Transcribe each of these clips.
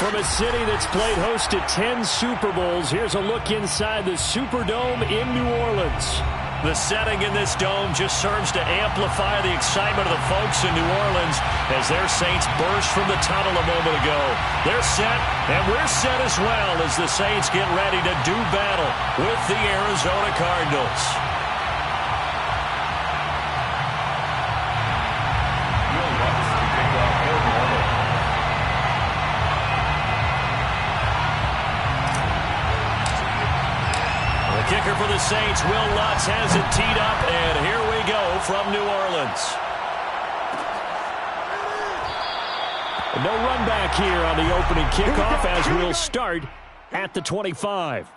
From a city that's played host to 10 Super Bowls, here's a look inside the Superdome in New Orleans. The setting in this dome just serves to amplify the excitement of the folks in New Orleans as their Saints burst from the tunnel a moment ago. They're set, and we're set as well as the Saints get ready to do battle with the Arizona Cardinals. Kicker for the Saints, Will Lutz has it teed up, and here we go from New Orleans. No run back here on the opening kickoff as we'll start at the 25.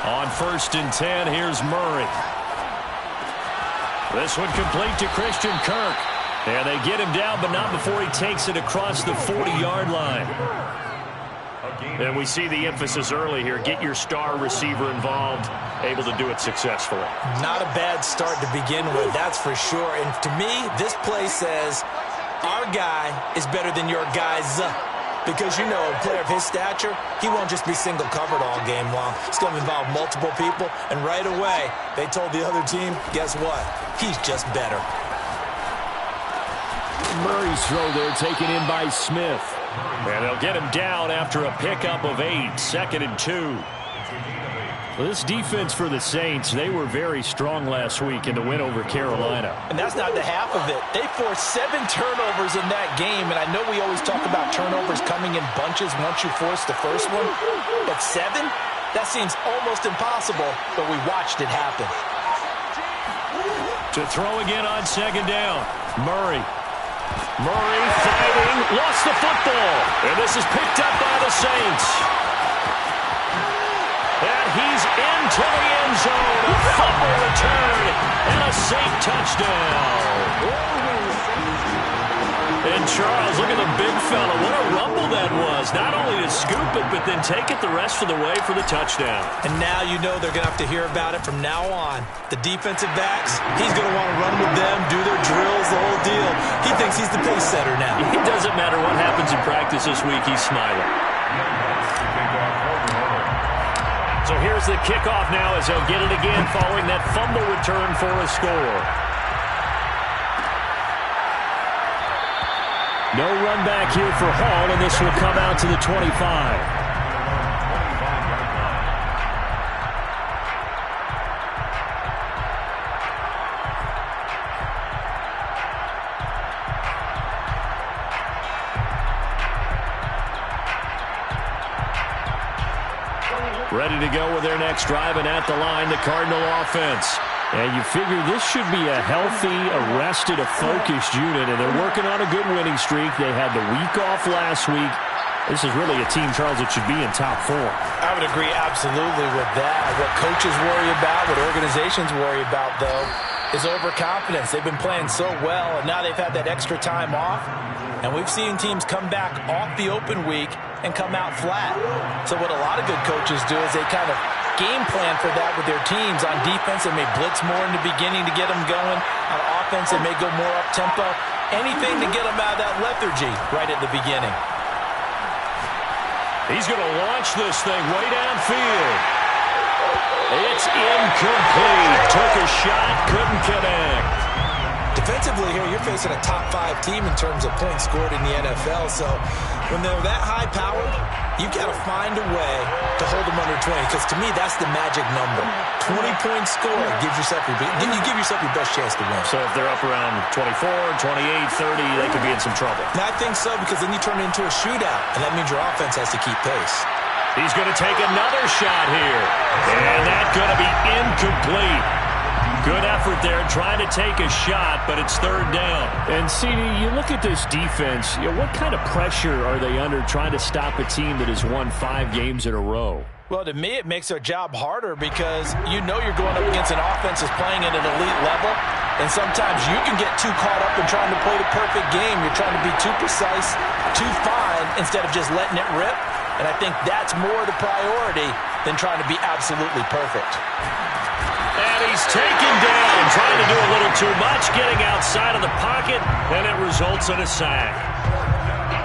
On 1st and 10, here's Murray. This one complete to Christian Kirk. And they get him down, but not before he takes it across the 40-yard line. And we see the emphasis early here. Get your star receiver involved, able to do it successfully. Not a bad start to begin with, that's for sure. And to me, this play says our guy is better than your guy's. Because, you know, a player of his stature, he won't just be single covered all game long. It's going to involve multiple people. And right away, they told the other team, guess what? He's just better. Murray's throw there taken in by Smith. And they'll get him down after a pickup of 8, 2nd and 2. Well, this defense for the Saints, they were very strong last week in the win over Carolina. And that's not the half of it. They forced 7 turnovers in that game, and I know we always talk about turnovers coming in bunches once you force the first one, but 7? That seems almost impossible, but we watched it happen. To throw again on 2nd down, Murray. Murray fighting, lost the football, and this is picked up by the Saints. And he's into the end zone. A fumble return and a Saint touchdown. And Charles, look at the big fella. What a rumble that was. Not only to scoop it, but then take it the rest of the way for the touchdown. And now you know they're going to have to hear about it from now on. The defensive backs, he's going to want to run with them, do their drills, the whole deal. He thinks he's the pace setter now. It doesn't matter what happens in practice this week. He's smiling. So here's the kickoff now as they'll get it again following that fumble return for a score. No run back here for Hall, and this will come out to the 25. Ready to go with their next drive, and at the line, the Cardinal offense. And you figure this should be a healthy, arrested, a focused unit, and they're working on a good winning streak. They had the week off last week. This is really a team, Charles, that should be in top 4. I would agree absolutely with that. What coaches worry about, what organizations worry about, though, is overconfidence. They've been playing so well, and now they've had that extra time off. And we've seen teams come back off the open week and come out flat. So what a lot of good coaches do is they kind of game plan for that with their teams. On defense, they may blitz more in the beginning to get them going. On offense, they may go more up-tempo. Anything to get them out of that lethargy right at the beginning. He's going to launch this thing way downfield. It's incomplete. Took a shot, couldn't connect. Defensively here, you're facing a top 5 team in terms of points scored in the NFL. So when they're that high-powered, you've got to find a way to hold them under 20. Because to me, that's the magic number. 20 points scored gives yourself you give yourself your best chance to win. So if they're up around 24, 28, 30, they could be in some trouble. And I think so, because then you turn it into a shootout, and that means your offense has to keep pace. He's going to take another shot here. And that's going to be incomplete. Good effort there, trying to take a shot, but it's third down. And, CD, you look at this defense, what kind of pressure are they under trying to stop a team that has won 5 games in a row? Well, to me, it makes their job harder because you know you're going up against an offense that's playing at an elite level, and sometimes you can get too caught up in trying to play the perfect game. You're trying to be too precise, too fine, instead of just letting it rip, and I think that's more the priority than trying to be absolutely perfect. And he's taken down, trying to do a little too much, getting outside of the pocket, and it results in a sack.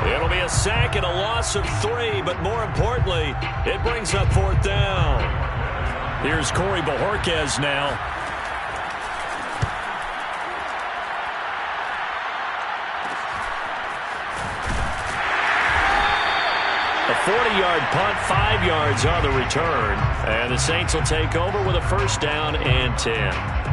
It'll be a sack and a loss of 3, but more importantly, it brings up 4th down. Here's Corey Bojorquez now. A 40-yard punt, 5 yards on the return. And the Saints will take over with a 1st down and 10.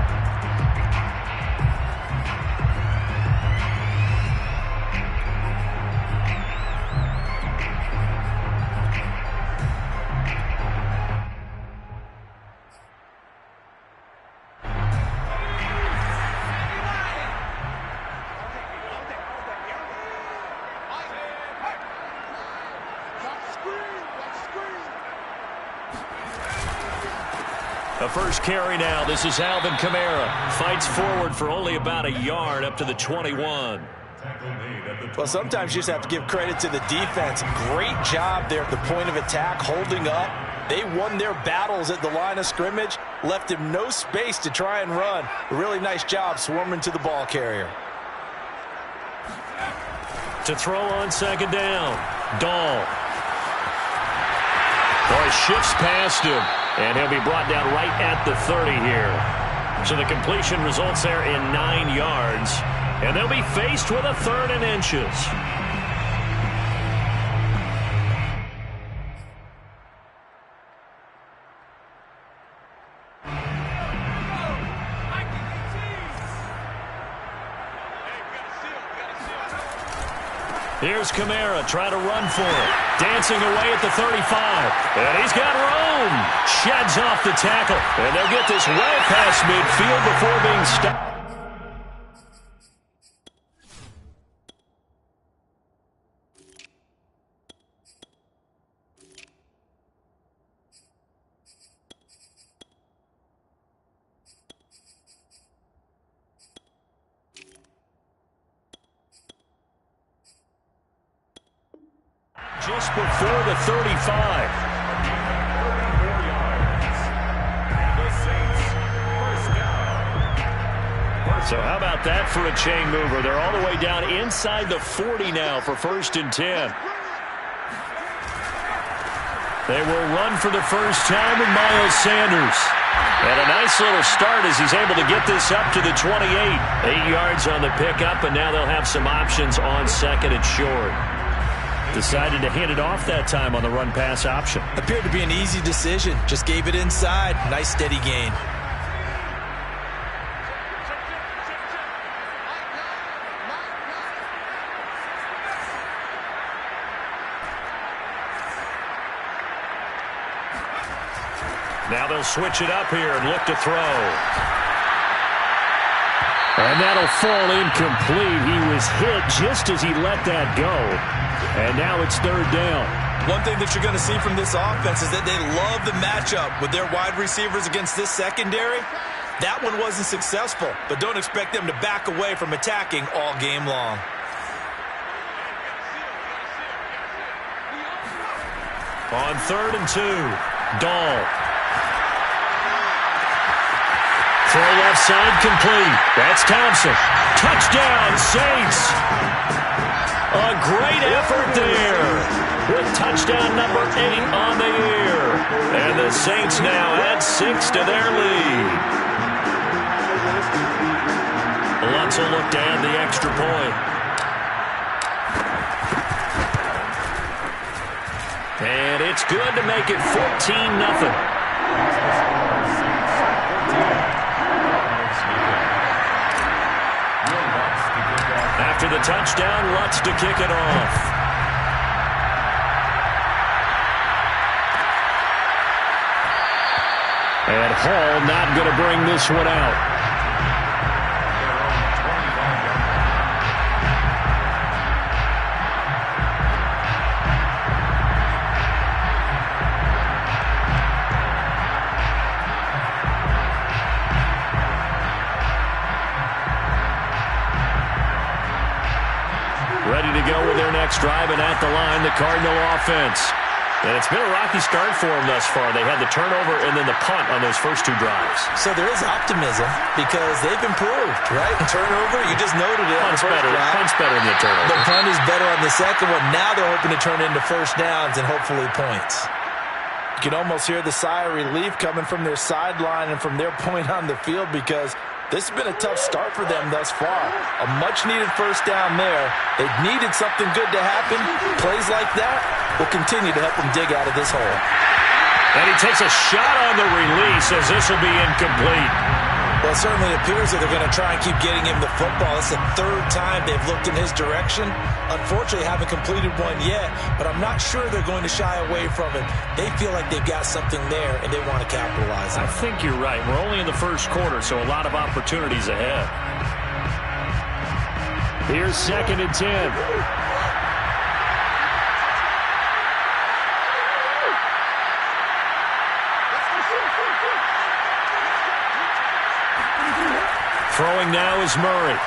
A first carry now. This is Alvin Kamara. Fights forward for only about a yard up to the 21. Well, sometimes you just have to give credit to the defense. Great job there at the point of attack, holding up. They won their battles at the line of scrimmage, left him no space to try and run. A really nice job swarming to the ball carrier. To throw on 2nd down, Dahl. Boy, shifts past him. And he'll be brought down right at the 30 here. So the completion results there in 9 yards. And they'll be faced with a 3rd and inches. Here's Kamara trying to run for it. Dancing away at the 35. And he's got room. Sheds off the tackle. And they'll get this well past midfield before being stopped. Just before the 35. So how about that for a chain mover? They're all the way down inside the 40 now for 1st and 10. They will run for the first time with Miles Sanders. And a nice little start as he's able to get this up to the 28. 8 yards on the pickup, and now they'll have some options on 2nd and short. Decided to hand it off that time on the run-pass option. Appeared to be an easy decision. Just gave it inside. Nice steady gain. Now they'll switch it up here and look to throw. And that'll fall incomplete. He was hit just as he let that go. And now it's 3rd down. One thing that you're going to see from this offense is that they love the matchup with their wide receivers against this secondary. That one wasn't successful, but don't expect them to back away from attacking all game long. On 3rd and 2, Dahl. Throw left side complete. That's Thompson. Touchdown, Saints. A great effort there with touchdown number 8 on the year. And the Saints now add 6 to their lead. Lutz will look to add the extra point. And it's good to make it 14-0. After the touchdown, Lutz to kick it off. And Hall not going to bring this one out. at the line, the Cardinal offense. And it's been a rocky start for them thus far. They had the turnover and then the punt on those first two drives. So there is optimism because they've improved, right? Turnover, you just noted it. Punt's better than the turnover. The punt is better on the second one. Now they're hoping to turn into first downs and hopefully points. You can almost hear the sigh of relief coming from their sideline and from their point on the field because this has been a tough start for them thus far. A much-needed first down there. They needed something good to happen. Plays like that will continue to help them dig out of this hole. And he takes a shot on the release as this will be incomplete. Well, it certainly appears that they're going to try and keep getting him the football. It's the third time they've looked in his direction. Unfortunately, haven't completed one yet, but I'm not sure they're going to shy away from it. They feel like they've got something there, and they want to capitalize on it. I think you're right. We're only in the first quarter, so a lot of opportunities ahead. Here's 2nd and 10. Throwing now is Murray.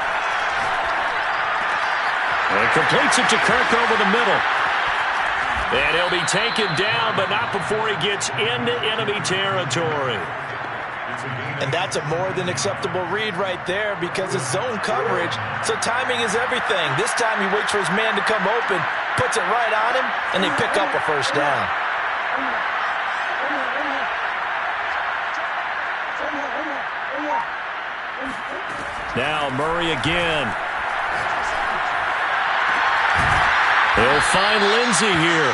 And completes it to Kirk over the middle. And he'll be taken down, but not before he gets into enemy territory. And that's a more than acceptable read right there because it's zone coverage, so timing is everything. This time he waits for his man to come open, puts it right on him, and they pick up a first down. Now Murray again. He'll find Lindsey here.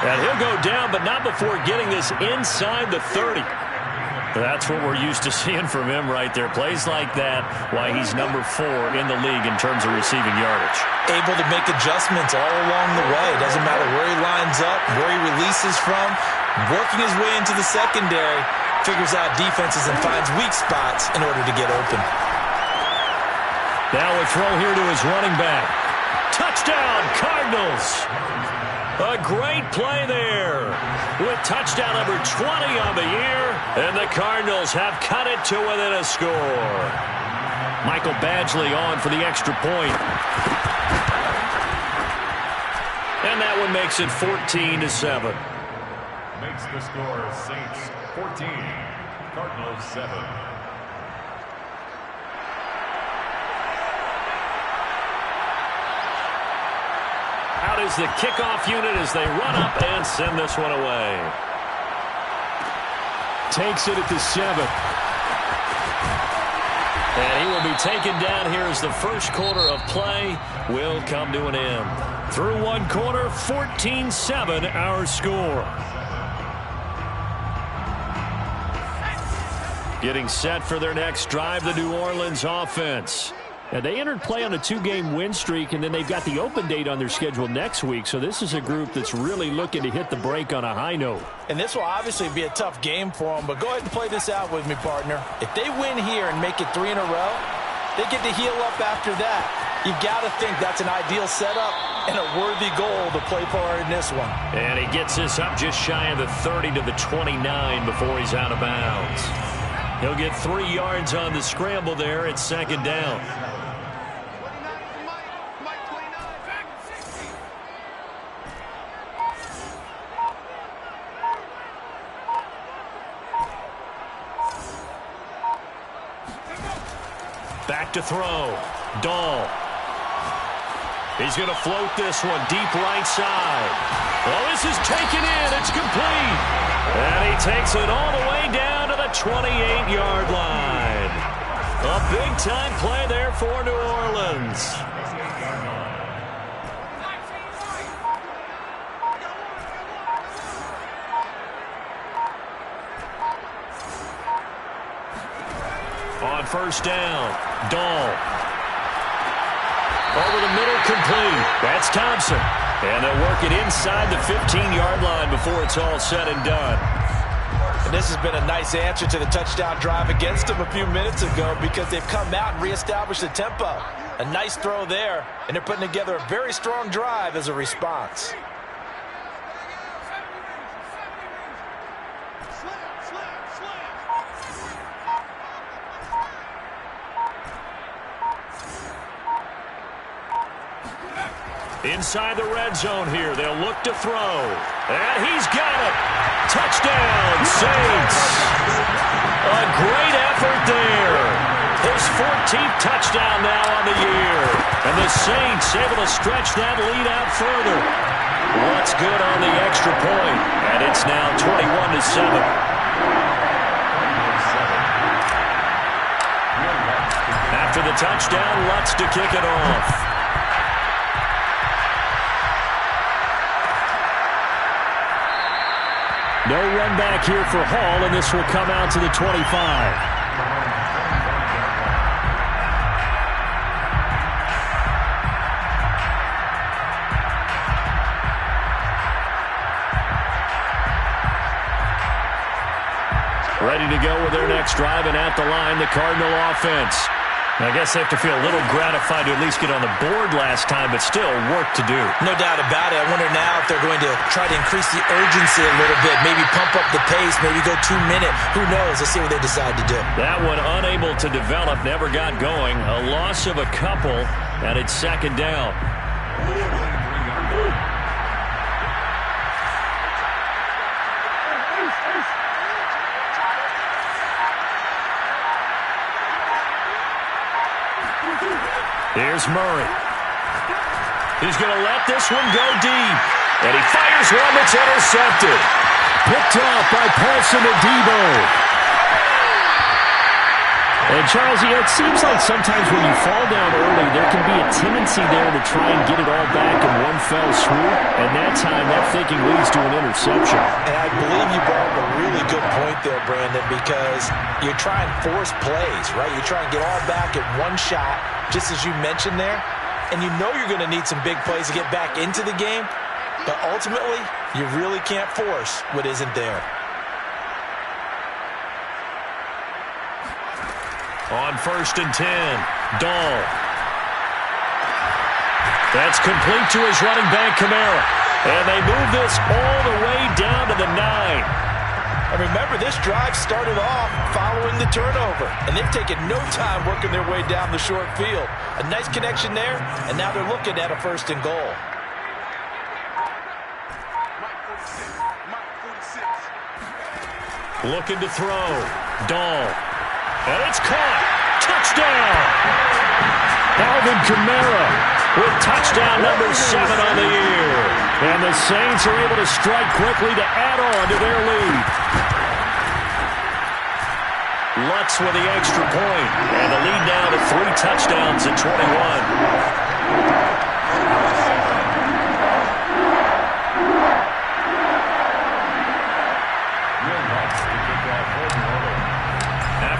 And he'll go down, but not before getting this inside the 30. That's what we're used to seeing from him right there. Plays like that, why he's number 4 in the league in terms of receiving yardage. Able to make adjustments all along the way. Doesn't matter where he lines up, where he releases from. Working his way into the secondary, figures out defenses and finds weak spots in order to get open. Now a throw here to his running back. Touchdown, Cardinals! A great play there with touchdown number 20 on the year, and the Cardinals have cut it to within a score. Michael Badgley on for the extra point. And that one makes it 14-7. Makes the score Saints 14, Cardinals 7. Out is the kickoff unit as they run up and send this one away. Takes it at the 7. And he will be taken down here as the first quarter of play will come to an end. Through one quarter, 14-7 our score. Getting set for their next drive, the New Orleans offense. And they entered play on a 2-game win streak, and then they've got the open date on their schedule next week. So this is a group that's really looking to hit the break on a high note. And this will obviously be a tough game for them, but go ahead and play this out with me, partner. If they win here and make it 3 in a row, they get to heal up after that. You've got to think that's an ideal setup and a worthy goal to play for in this one. And he gets this up just shy of the 30 to the 29 before he's out of bounds. He'll get 3 yards on the scramble there at 2nd down. Back to throw. Dahl. He's going to float this one deep right side. Well, this is taken in. It's complete. And he takes it all the way down to the 28-yard line. A big-time play there for New Orleans. On first down, Dahl. Over the middle, complete. That's Thompson. And they'll work it inside the 15-yard line before it's all said and done. And this has been a nice answer to the touchdown drive against them a few minutes ago because they've come out and reestablished the tempo. A nice throw there, and they're putting together a very strong drive as a response. Inside the red zone here, they'll look to throw. And he's got it. Touchdown, Saints. A great effort there. His 14th touchdown now on the year. And the Saints able to stretch that lead out further. What's good on the extra point? And it's now 21-7. After the touchdown, Lutz to kick it off. No run back here for Hall, and this will come out to the 25. Ready to go with their next drive, and at the line, the Cardinal offense. I guess they have to feel a little gratified to at least get on the board last time, but still work to do. No doubt about it. I wonder now if they're going to try to increase the urgency a little bit, maybe pump up the pace, maybe go 2 minute. Who knows? Let's see what they decide to do. That one unable to develop, never got going. A loss of a couple, and it's second down. Here's Murray. He's going to let this one go deep. And he fires one that's intercepted. Picked up by Paulson Adebo. And Charles, it seems like sometimes when you fall down early, there can be a tendency there to try and get it all back in one fell swoop. And that time, that thinking leads to an interception. And I believe you brought up a really good point there, Brandon, because you're trying to force plays, right? You try and get all back in one shot, just as you mentioned there. And you know you're going to need some big plays to get back into the game. But ultimately, you really can't force what isn't there. On 1st and 10, Dahl. That's complete to his running back, Kamara. And they move this all the way down to the 9. And remember, this drive started off following the turnover. And they've taken no time working their way down the short field. A nice connection there, and now they're looking at a 1st and goal. Looking to throw. Dahl. And it's caught. Touchdown. Alvin Kamara with touchdown number 7 on the year. And the Saints are able to strike quickly to add on to their lead. Lutz with the extra point. And the lead now to 3 touchdowns at 21.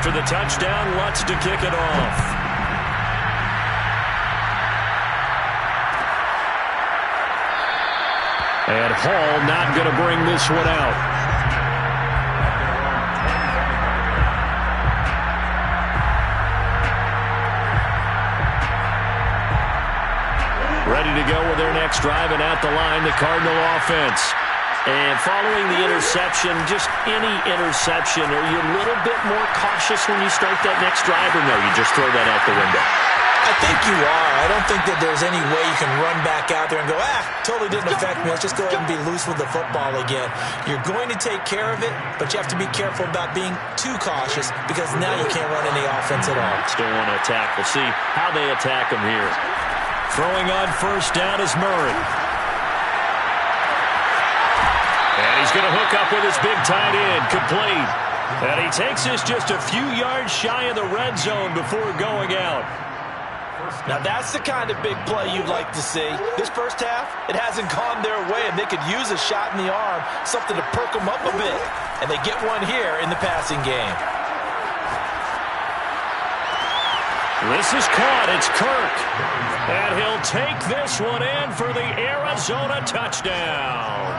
After the touchdown, Lutz to kick it off. And Hall not going to bring this one out. Ready to go with their next drive, and at the line, the Cardinal offense. And following the interception, just any interception, are you a little bit more cautious when you start that next drive, or no, you just throw that out the window? I think you are. I don't think that there's any way you can run back out there and go, totally didn't affect me. Let's just go ahead and be loose with the football again. You're going to take care of it, but you have to be careful about being too cautious because now you can't run any offense at all. Still want to attack. We'll see how they attack him here. Throwing on 1st down is Murray. And he's going to hook up with his big tight end, complete. And he takes this just a few yards shy of the red zone before going out. Now that's the kind of big play you'd like to see. This first half, it hasn't gone their way, and they could use a shot in the arm, something to perk them up a bit. And they get one here in the passing game. This is caught. It's Kirk. And he'll take this one in for the Arizona touchdown.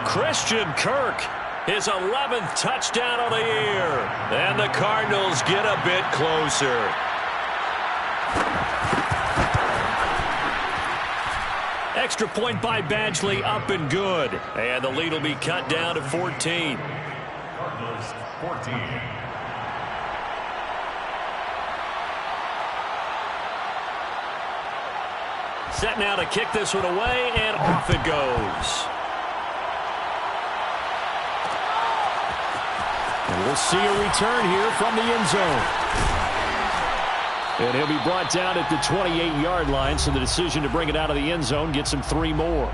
Christian Kirk, his 11th touchdown of the year. And the Cardinals get a bit closer. Extra point by Badgley, up and good. And the lead will be cut down to 14. Cardinals 14. Set now to kick this one away, and off it goes. And we'll see a return here from the end zone. And he'll be brought down at the 28-yard line, so the decision to bring it out of the end zone gets him 3 more.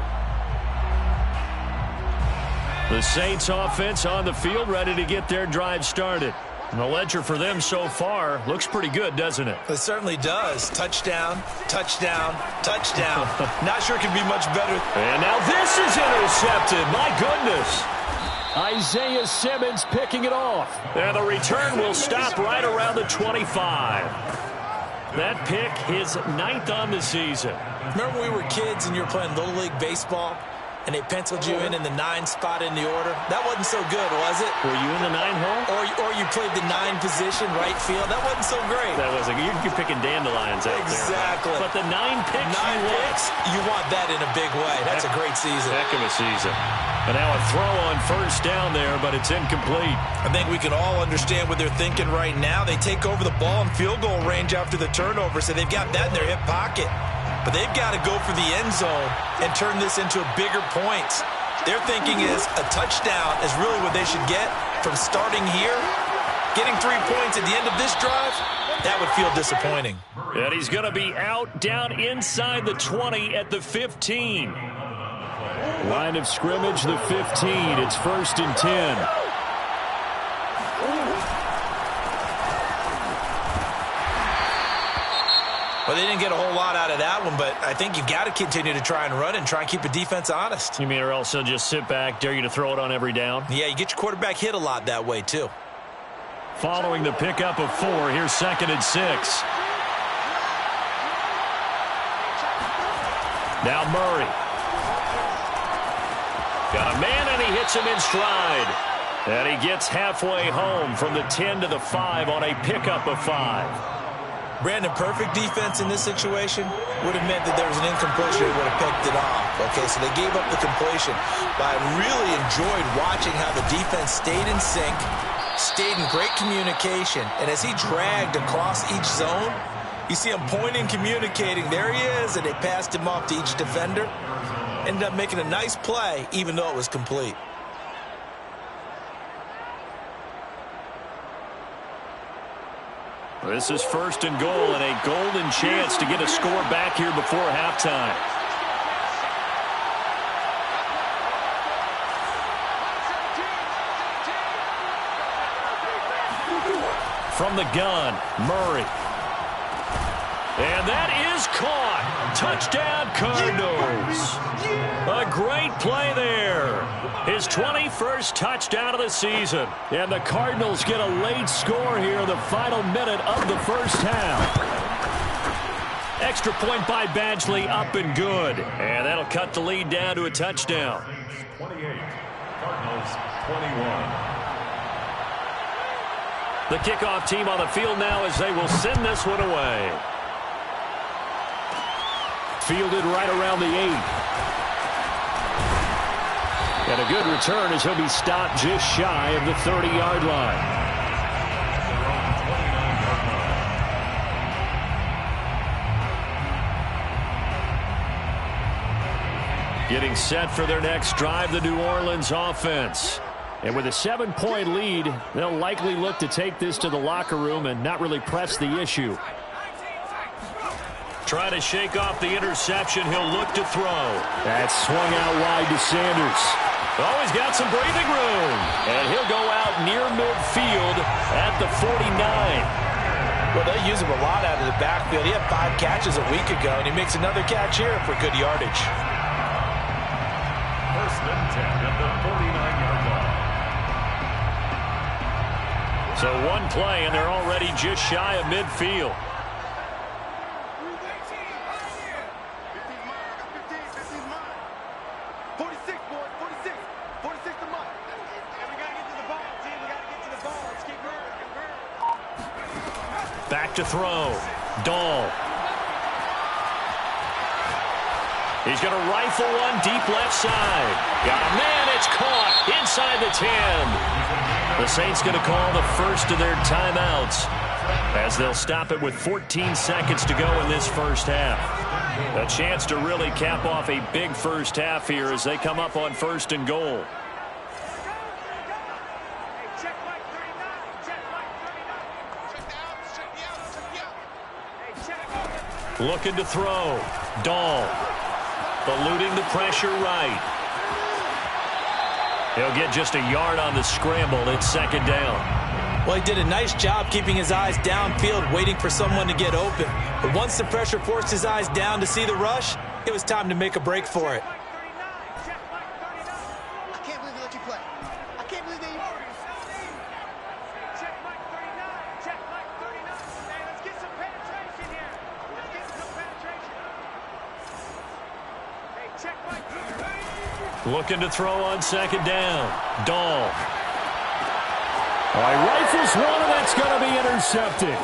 The Saints offense on the field, ready to get their drive started. And the ledger for them so far looks pretty good, doesn't it? It certainly does. Touchdown, touchdown, touchdown. Not sure it can be much better. And now this is intercepted. My goodness. Isaiah Simmons picking it off. And the return will stop right around the 25. That pick, his 9th on the season. Remember when we were kids and you were playing Little League Baseball? And they penciled you in the 9 spot in the order. That wasn't so good, was it? Were you in the 9 hole? Or you played the 9 position, right field. That wasn't so great. That wasn't. You're picking dandelions out exactly. there. But the 9 picks, you want that in a big way. That's a great season. Heck of a season. And now a throw on first down there, but it's incomplete. I think we can all understand what they're thinking right now. They take over the ball in field goal range after the turnover, so they've got that in their hip pocket. But they've got to go for the end zone and turn this into a bigger point. Their thinking is a touchdown is really what they should get from starting here. Getting 3 points at the end of this drive, that would feel disappointing. And he's going to be out down inside the 20 at the 15. Line of scrimmage, the 15. It's 1st and 10. Well, they didn't get a whole lot out of that one, but I think you've got to continue to try and run and try and keep the defense honest. You mean or else they'll just sit back, dare you to throw it on every down? Yeah, you get your quarterback hit a lot that way, too. Following the pickup of 4, here's 2nd and 6. Now Murray. Got a man, and he hits him in stride. And he gets halfway home from the 10 to the 5 on a pickup of 5. Brandon, perfect defense in this situation would have meant that there was an incompletion. They would have picked it off. Okay, so they gave up the completion. But I really enjoyed watching how the defense stayed in sync, stayed in great communication. And as he dragged across each zone, you see him pointing, communicating. There he is, and they passed him off to each defender. Ended up making a nice play, even though it was complete. This is 1st and goal, and a golden chance to get a score back here before halftime. From the gun, Murray. And that is caught. Touchdown, Cardinals. A great play there. His 21st touchdown of the season. And the Cardinals get a late score here in the final minute of the first half. Extra point by Badgley, up and good. And that'll cut the lead down to a touchdown. 28, Cardinals 21. The kickoff team on the field now as they will send this one away. Fielded right around the 8. And a good return as he'll be stopped just shy of the 30-yard line. Getting set for their next drive, the New Orleans offense. And with a 7-point lead, they'll likely look to take this to the locker room and not really press the issue. Try to shake off the interception. He'll look to throw. That's swung out wide to Sanders. Oh, he's got some breathing room. And he'll go out near midfield at the 49. Well, they use him a lot out of the backfield. He had 5 catches a week ago, and he makes another catch here for good yardage. 1st and 10 at the 49-yard line. So one play, and they're already just shy of midfield. Back to throw. Dahl. He's going to rifle one deep left side. Got a man. It's caught inside the 10. The Saints going to call the first of their timeouts as they'll stop it with 14 seconds to go in this first half. A chance to really cap off a big first half here as they come up on 1st and goal. Looking to throw. Dahl. Eluding the pressure right. He'll get just a yard on the scramble. It's 2nd down. Well, he did a nice job keeping his eyes downfield, waiting for someone to get open. But once the pressure forced his eyes down to see the rush, it was time to make a break for it. I can't believe they let you play. I can't believe they... Check Mike 39. Check Mike 39. Hey, let's get some penetration here. Let's get some penetration. Hey, check Mike 39. Looking to throw on 2nd down. Dahl. All right, rifles one, and that's going to be intercepted.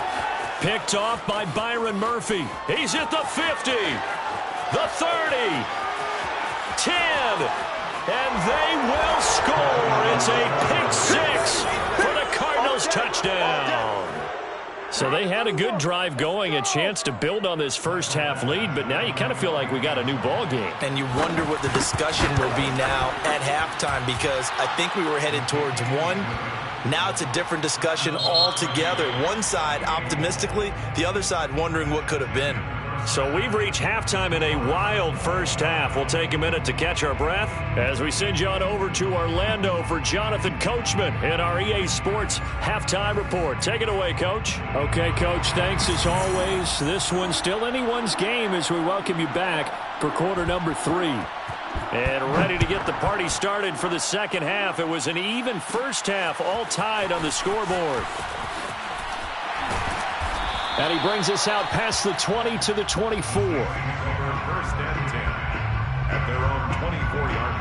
Picked off by Byron Murphy. He's at the 50, the 30, 10, and they will score. It's a pick 6 for the Cardinals touchdown. So they had a good drive going, a chance to build on this first half lead, but now you kind of feel like we got a new ball game. And you wonder what the discussion will be now at halftime, because I think we were headed towards one. Now it's a different discussion altogether. One side optimistically, the other side wondering what could have been. So we've reached halftime in a wild first half. We'll take a minute to catch our breath as we send you on over to Orlando for Jonathan Coachman in our EA Sports Halftime Report. Take it away, Coach. Okay, Coach, thanks as always. This one's still anyone's game as we welcome you back for quarter number 3. And ready to get the party started for the second half. It was an even first half, all tied on the scoreboard. And he brings us out past the 20 to the 24. 1st and 10 at their own 24-yard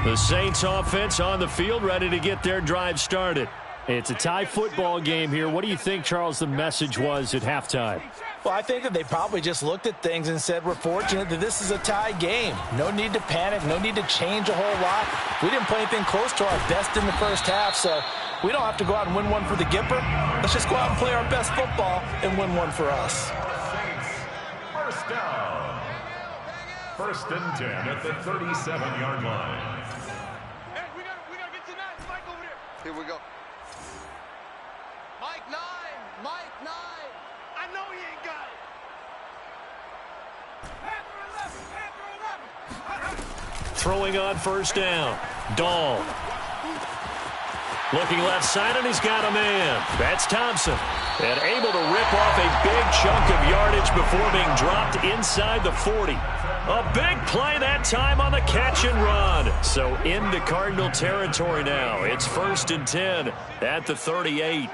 line. The Saints offense on the field, ready to get their drive started. It's a tie football game here. What do you think, Charles, the message was at halftime? Well, I think that they probably just looked at things and said, we're fortunate that this is a tie game. No need to panic, no need to change a whole lot. We didn't play anything close to our best in the first half, so we don't have to go out and win one for the Gipper. Let's just go out and play our best football and win one for us. Saints, 1st down. 1st and 10 at the 37-yard line. Hey, we gotta get to 9. Mike over there. Here we go. Mike 9. Mike 9. I know he ain't got it. Throwing on 1st down. Dahl. Looking left side, and he's got a man. That's Thompson. And able to rip off a big chunk of yardage before being dropped inside the 40. A big play that time on the catch and run. So into Cardinal territory now. It's 1st and 10 at the 38.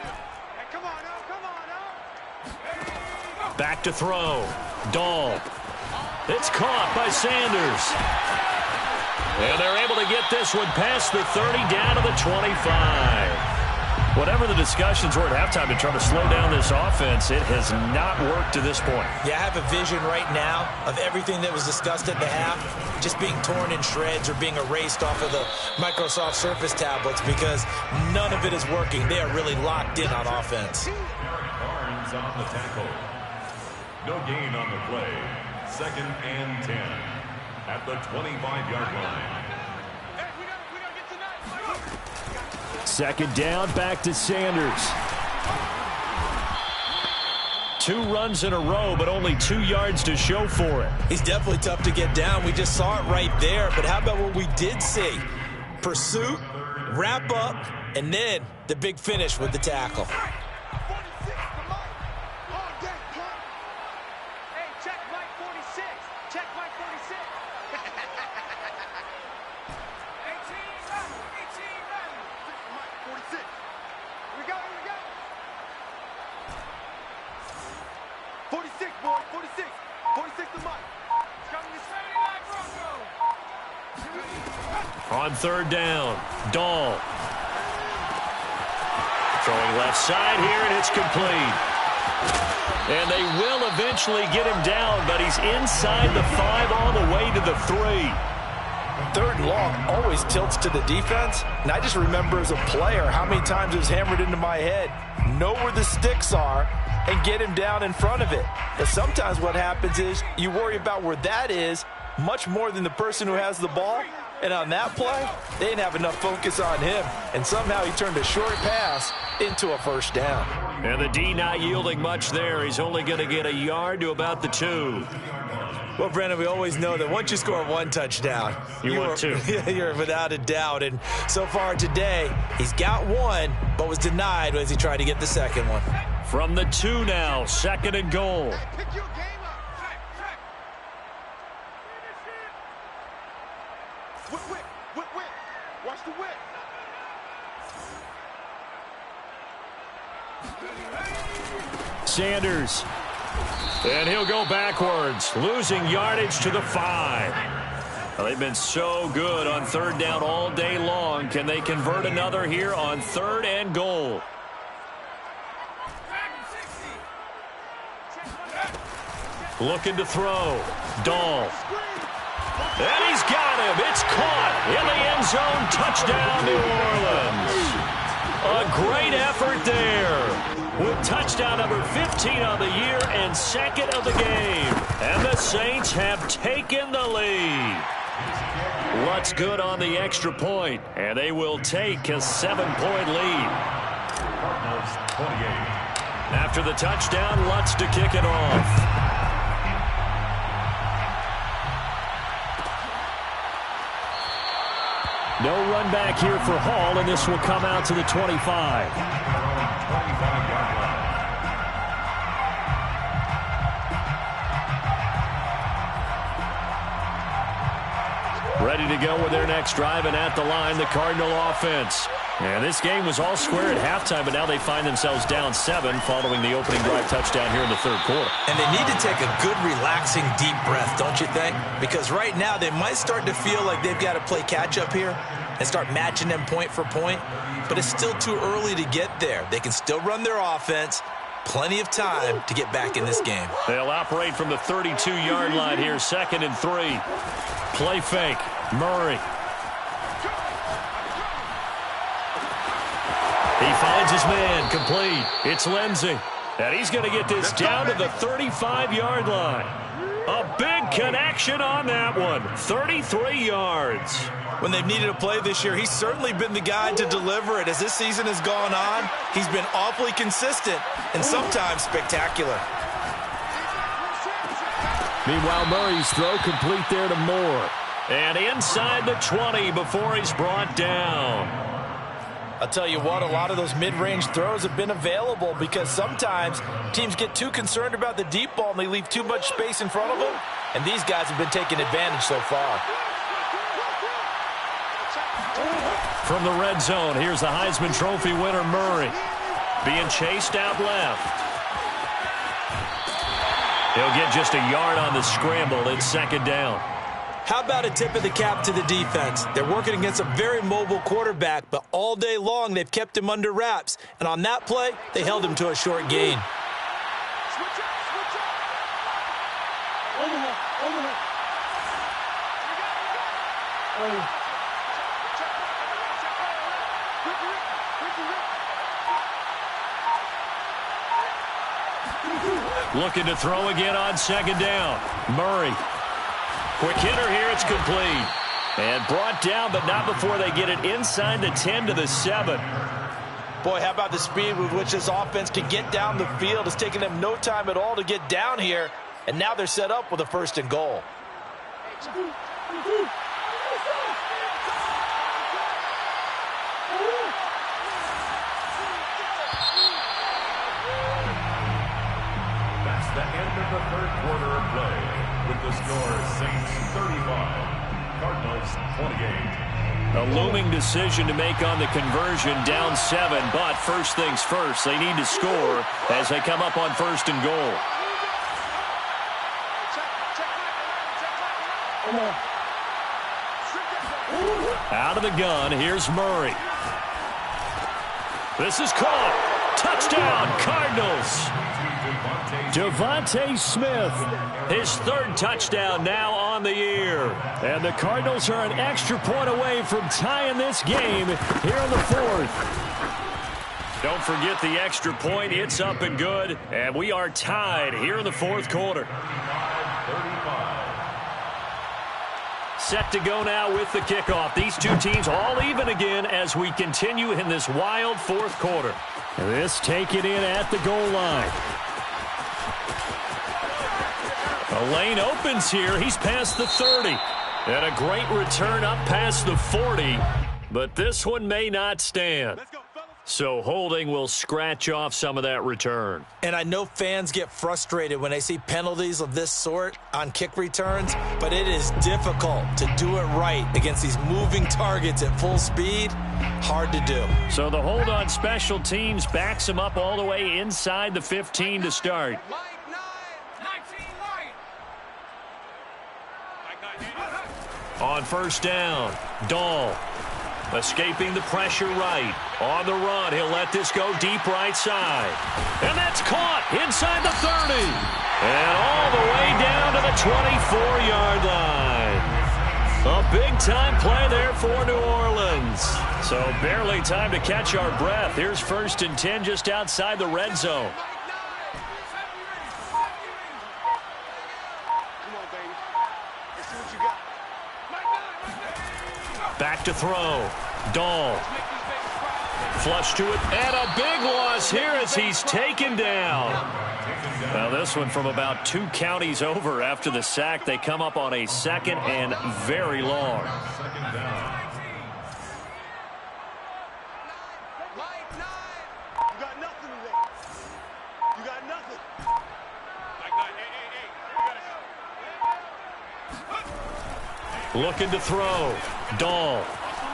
Back to throw. Dahl. It's caught by Sanders. And they're able to get this one past the 30 down to the 25. Whatever the discussions were at halftime to try to slow down this offense, it has not worked to this point. Yeah, I have a vision right now of everything that was discussed at the half just being torn in shreds or being erased off of the Microsoft Surface tablets, because none of it is working. They are really locked in on offense. Barnes on the tackle. No gain on the play. 2nd and 10 at the 25-yard line. Hey, we gotta get to 9. 2nd down, back to Sanders. 2 runs in a row, but only 2 yards to show for it. He's definitely tough to get down. We just saw it right there. But how about what we did see? Pursuit, wrap up, and then the big finish with the tackle. 46 to Mike. All day, punt. Hey, check Mike 46. Check Mike 46. 18 run. Mike 46. Here we go. 46, boy. 46. 46 to Mike. It's coming to Saturday Night Bronco. On 3rd down, Dahl. Throwing left side here, and it's complete. And they will eventually get him down, but he's inside the 5 all the way to the 3. Third and long always tilts to the defense, and I just remember as a player how many times it was hammered into my head. Know where the sticks are and get him down in front of it. But sometimes what happens is you worry about where that is much more than the person who has the ball. And on that play, they didn't have enough focus on him, and somehow he turned a short pass into a first down. And the D not yielding much there. He's only going to get a yard to about the 2. Well, Brandon, we always know that once you score one touchdown, you're without a doubt. And so far today, he's got one, but was denied as he tried to get the second one. From the 2 now, 2nd and goal. Pick your game up. Whip. Watch the whip. Sanders. And he'll go backwards, losing yardage to the 5. Well, they've been so good on 3rd down all day long. Can they convert another here on 3rd and goal? Looking to throw. Dahl. And he's got him. It's caught in the end zone. Touchdown, New Orleans. A great effort there. With touchdown number 15 on the year and 2nd of the game. And the Saints have taken the lead. Lutz good on the extra point, and they will take a 7-point lead. Cardinals 28. After the touchdown, Lutz to kick it off. No run back here for Hall, and this will come out to the 25. 25-yard line. Ready to go with their next drive, and at the line, the Cardinal offense. And this game was all square at halftime, but now they find themselves down 7 following the opening drive touchdown here in the 3rd quarter. And they need to take a good, relaxing, deep breath, don't you think? Because right now they might start to feel like they've got to play catch-up here and start matching them point for point. But it's still too early to get there. They can still run their offense. Plenty of time to get back in this game. They'll operate from the 32-yard line here, 2nd and 3. Play fake. Murray. He finds his man, complete. It's Lindsey. And he's going to get this down to the 35-yard line. A big connection on that one. 33 yards. When they've needed a play this year, he's certainly been the guy to deliver it. As this season has gone on, he's been awfully consistent and sometimes spectacular. Meanwhile, Murray's throw complete there to Moore. And inside the 20 before he's brought down. I'll tell you what, a lot of those mid-range throws have been available because sometimes teams get too concerned about the deep ball and they leave too much space in front of them. And these guys have been taking advantage so far. From the red zone, here's the Heisman Trophy winner, Murray. Being chased out left. He'll get just a yard on the scramble. It's 2nd down. How about a tip of the cap to the defense? They're working against a very mobile quarterback, but all day long they've kept him under wraps. And on that play, they held him to a short gain. Looking to throw again on 2nd down. Murray. Quick hitter here, it's complete. And brought down, but not before they get it inside the 10 to the 7. Boy, how about the speed with which this offense can get down the field? It's taken them no time at all to get down here, and now they're set up with a 1st and goal. That's the end of the 3rd quarter of play. With the score, Saints 35, Cardinals 28. A looming decision to make on the conversion, down 7, but first things first, they need to score as they come up on 1st and goal. Out of the gun, here's Murray. This is caught. Touchdown, Cardinals. DeVonta Smith, his third touchdown now on the year. And the Cardinals are an extra point away from tying this game here in the fourth. Don't forget the extra point. It's up and good. And we are tied here in the fourth quarter. Set to go now with the kickoff. These two teams all even again as we continue in this wild fourth quarter. This taken in at the goal line. A lane opens here. He's past the 30. And a great return up past the 40. But this one may not stand. So holding will scratch off some of that return. And I know fans get frustrated when they see penalties of this sort on kick returns, but it is difficult to do it right against these moving targets at full speed. Hard to do. So the hold on special teams backs him up all the way inside the 15 to start. On first down, Dahl. Escaping the pressure right. On the run, he'll let this go deep right side. And that's caught inside the 30. And all the way down to the 24-yard line. A big-time play there for New Orleans. So barely time to catch our breath. Here's 1st and 10 just outside the red zone. Back to throw. Dahl. Flush to it. And a big loss here as he's taken down. Now this one from about 2 counties over after the sack. They come up on a 2nd and very long. Looking to throw. Dahl.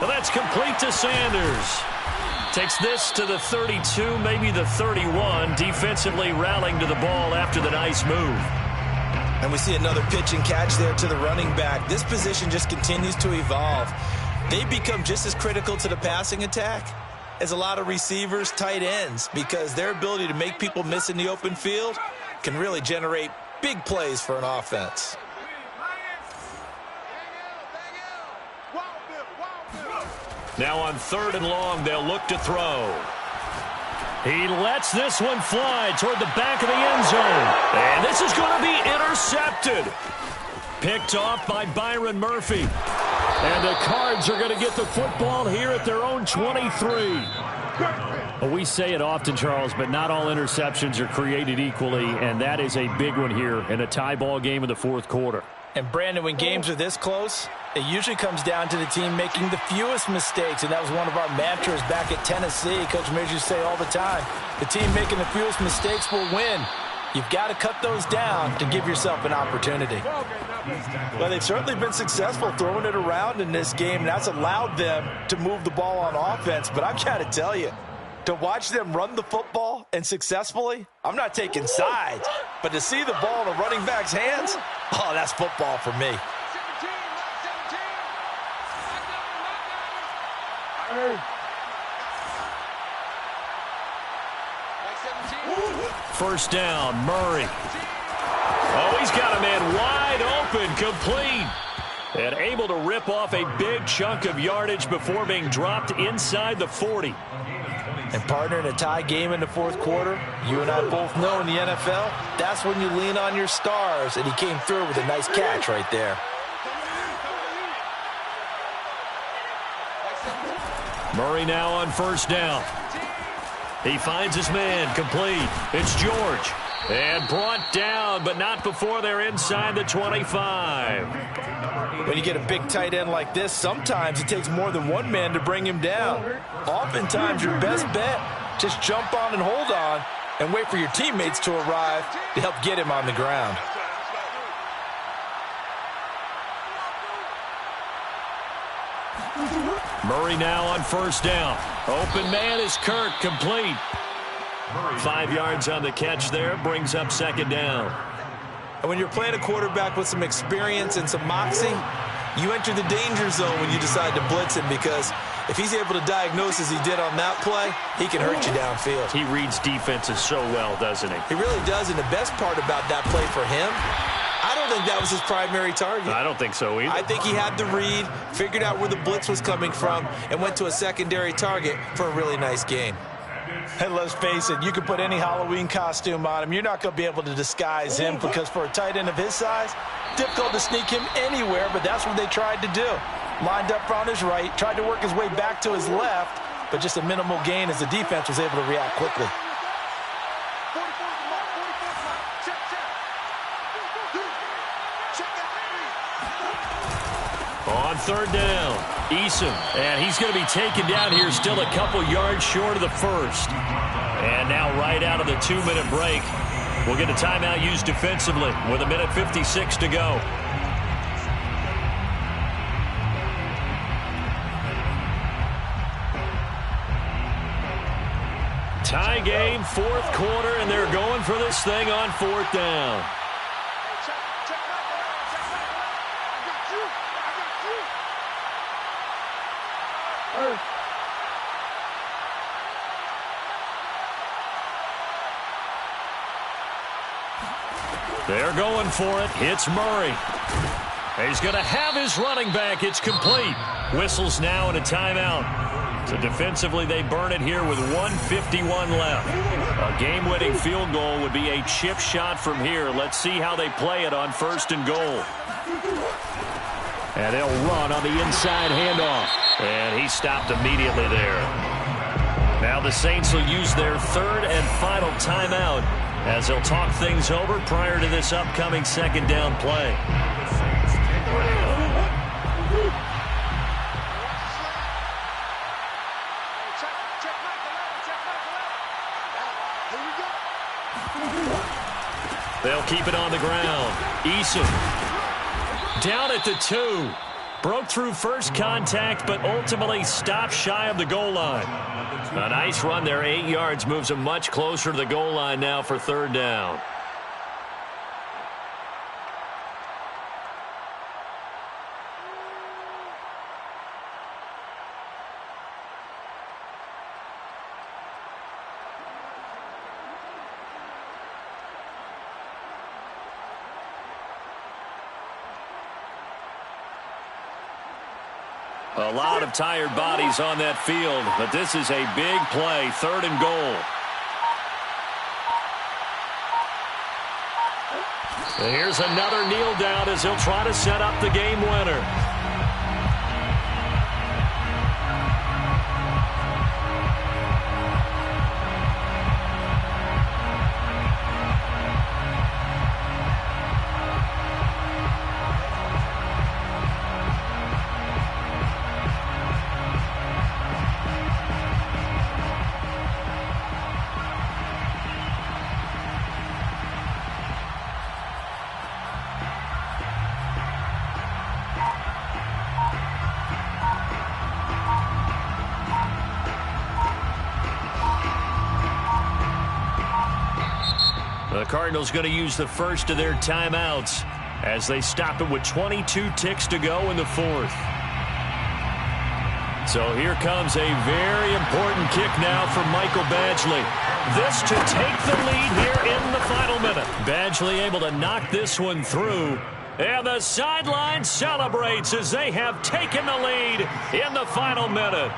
Well, that's complete to Sanders. Takes this to the 32, maybe the 31. Defensively rallying to the ball after the nice move. And we see another pitch and catch there to the running back. This position just continues to evolve. They become just as critical to the passing attack as a lot of receivers, tight ends, because their ability to make people miss in the open field can really generate big plays for an offense. Now on 3rd and long, they'll look to throw. He lets this one fly toward the back of the end zone. And this is going to be intercepted. Picked off by Byron Murphy. And the Cards are going to get the football here at their own 23. Well, we say it often, Charles, but not all interceptions are created equally, and that is a big one here in a tie ball game in the fourth quarter. And, Brandon, when games are this close, it usually comes down to the team making the fewest mistakes, and that was one of our mantras back at Tennessee. Coach Major used to say all the time, the team making the fewest mistakes will win. You've got to cut those down to give yourself an opportunity. Well, they've certainly been successful throwing it around in this game, and that's allowed them to move the ball on offense. But I've got to tell you, to watch them run the football and successfully, I'm not taking sides, but to see the ball in a running back's hands, oh, that's football for me. First down, Murray. Oh, he's got a man wide open, complete. And able to rip off a big chunk of yardage before being dropped inside the 40. And, partner, in a tie game in the fourth quarter, you and I both know in the NFL, that's when you lean on your stars, and he came through with a nice catch right there. Murray now on first down. He finds his man, complete. It's George. And brought down, but not before they're inside the 25. When you get a big tight end like this, sometimes it takes more than one man to bring him down. Oftentimes, your best bet, just jump on and hold on and wait for your teammates to arrive to help get him on the ground. Murray now on first down. Open man is Kirk, complete. 5 yards on the catch there, brings up second down. And when you're playing a quarterback with some experience and some moxie, you enter the danger zone when you decide to blitz him, because if he's able to diagnose as he did on that play, he can hurt you downfield. He reads defenses so well, doesn't he? He really does, and the best part about that play for him, I don't think that was his primary target. I don't think so either. I think he had the read, figured out where the blitz was coming from, and went to a secondary target for a really nice gain. And let's face it, you can put any Halloween costume on him. You're not going to be able to disguise him because for a tight end of his size, difficult to sneak him anywhere, but that's what they tried to do. Lined up on his right, tried to work his way back to his left, but just a minimal gain as the defense was able to react quickly. On third down, Eason, and he's going to be taken down here still a couple yards short of the first. And now right out of the 2-minute break, we'll get a timeout used defensively with 1:56 to go. Tie game, fourth quarter, and they're going for this thing on fourth down. They're going for it. It's Murray. He's going to have his running back. It's complete. Whistles now and a timeout. So defensively, they burn it here with 1:51 left. A game-winning field goal would be a chip shot from here. Let's see how they play it on first and goal. And they'll run on the inside handoff. And he stopped immediately there. Now the Saints will use their third and final timeout as they'll talk things over prior to this upcoming second down play. They'll keep it on the ground. Eason down at the 2. Broke through first contact, but ultimately stopped shy of the goal line. A nice run there, 8 yards, moves him much closer to the goal line now for third down. A lot of tired bodies on that field, but this is a big play, third and goal. And here's another kneel down as he'll try to set up the game winner. The Cardinals going to use the first of their timeouts as they stop it with 22 ticks to go in the fourth. So here comes a very important kick now from Michael Badgley. This to take the lead here in the final minute. Badgley able to knock this one through. And the sideline celebrates as they have taken the lead in the final minute.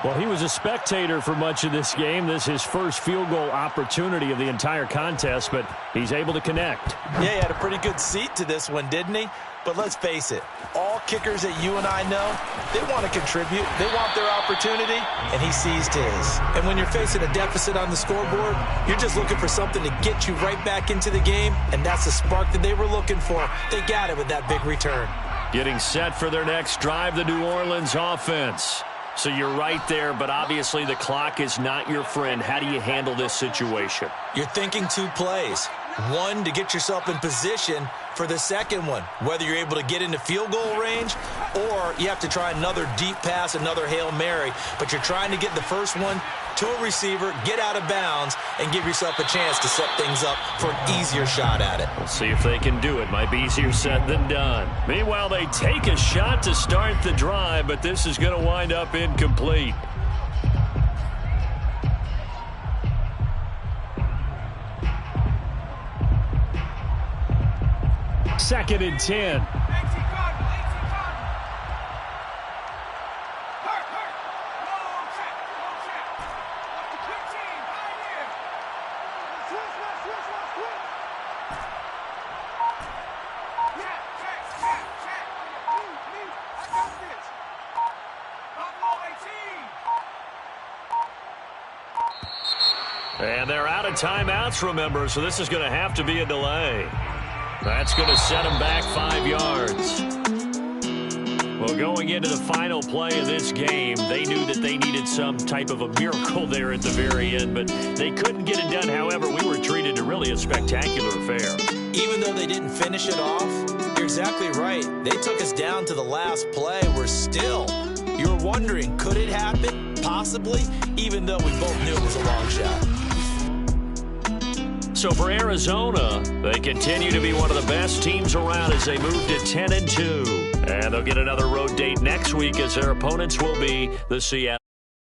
Well, he was a spectator for much of this game. This is his first field goal opportunity of the entire contest, but he's able to connect. Yeah, he had a pretty good seat to this one, didn't he? But let's face it, all kickers that you and I know, they want to contribute. They want their opportunity, and he seized his. And when you're facing a deficit on the scoreboard, you're just looking for something to get you right back into the game, and that's the spark that they were looking for. They got it with that big return. Getting set for their next drive, the New Orleans offense. So you're right there, but obviously the clock is not your friend. How do you handle this situation? You're thinking two plays. One, to get yourself in position for the second one, whether you're able to get into field goal range or you have to try another deep pass, another Hail Mary. But you're trying to get the first one to a receiver, get out of bounds, and give yourself a chance to set things up for an easier shot at it. We'll see if they can do it. Might be easier said than done. Meanwhile, they take a shot to start the drive, but this is going to wind up incomplete. Second and 10. And they're out of timeouts, remember, so this is going to have to be a delay. That's going to set them back 5 yards. Well, going into the final play of this game, they knew that they needed some type of a miracle there at the very end, but they couldn't get it done. However, we were treated to really a spectacular affair. Even though they didn't finish it off, you're exactly right. They took us down to the last play. We're still, you're wondering, could it happen? Possibly, even though we both knew it was a long shot. So for Arizona, they continue to be one of the best teams around as they move to 10-2. And they'll get another road date next week as their opponents will be the Seattle.